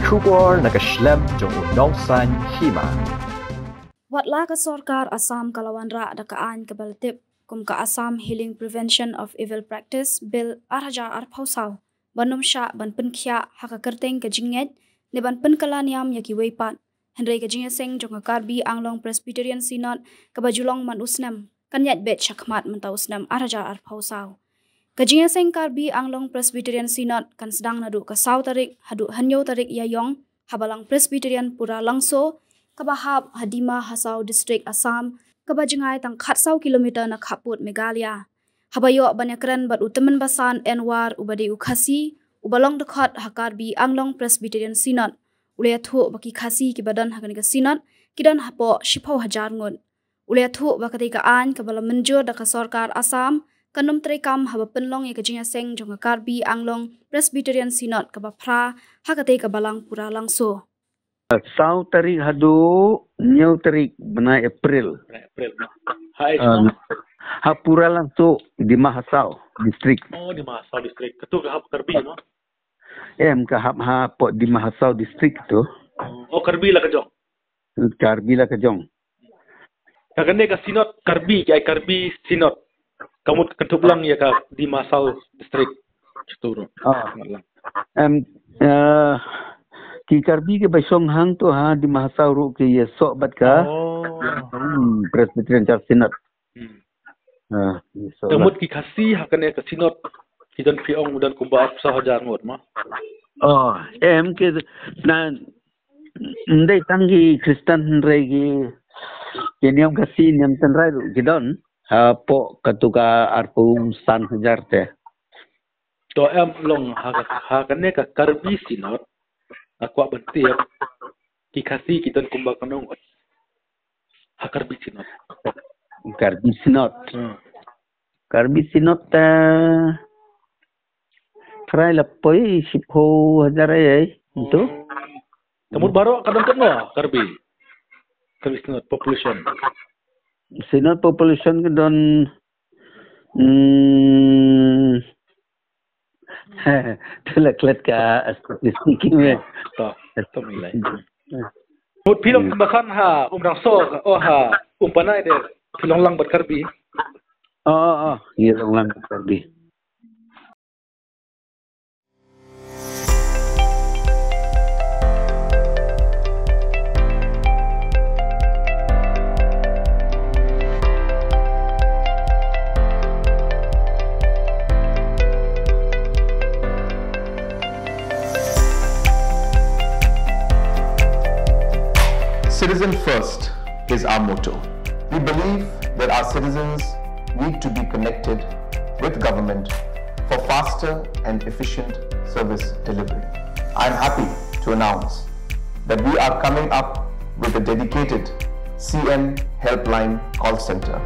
Kubor nakaslem jong unongsan Hima. Watla ka Sorkar Assam kalawan ra dakaan kabaltip kum ka Assam Healing Prevention of Evil Practice Bill arhaja arpausaw. Banum sya ban penkhya haka kerteng ka jinget ne ban penkalaniam yaki weipat. Henry ka Jingïaseng jong ka Karbi Anglong Presbyterian Synod ka bajulong man usnam. Kanyat bet syakmat menta usnam arhaja arpausaw. Ka Jingïaseng Karbi Anglong Presbyterian Synod kan sedang nadu ka saw tarik hadu hanyo tarik yayong habalang Presbyterian Puralangso kabahab Hadima Hasau District Assam kabajengai tang 400 kilometer na kaput Meghalaya. Habayo banyakran bat utaman basan enwar ubade ukhasi ubalong dekat Karbi Anglong Presbyterian Synod. Ulaya thu baki khasi ki badan hakani ka Synod kidan hapo 10,000 ngun. Ulaya thu bakati ka an kabala menjur da ka Sorkar Assam kanum trekam haba Pynlong ya ka Jingïaseng jong ka Karbi Anglong Presbyterian Synod ka bapra hakate ka balang Puralangso. Sau tarik hadu nyau tarik benai April. Hai Ha Puralangso di Mahasau district. oh di Mahasau district. Ketu ke Karbi no? Ke ha pot di Mahasau district tu. Oh Karbi lah kejong. Karbi lah kejong. Kagane ka Synod Karbi kai Karbi Synod. Kamu ketulang ya ka di Mahasau district. Ceturu. Ki Karbi ke basong hang tu ha di Mahasau ru ke ye sok bat ka. Presbyterian Synod. Kamut ki kasi hakane ka Synod kidan piong dan kumba sahaja ngot ma. Ke na ndai tangi Kristen regi keniam kasi niam tanrai ru kidon po katuka arpu san hajar te. To long hakane ka Karbi Synod. Aku bertiap ki kasi kitan kumba kanong Karbi Synod. Karbi Synod. Karbi Synod ta try lapoi 10,000 ay itu. Kamu baru kadang kan Karbi. Karbi Synod population. Synod population ke don telaklet ka statistik me. To milai. Mut pilong bakan ha umrangso ha umpanai de pilong lang bat Karbi. Pilong lang bat Karbi. Citizen first is our motto. We believe that our citizens need to be connected with government for faster and efficient service delivery. I am happy to announce that we are coming up with a dedicated CM helpline call center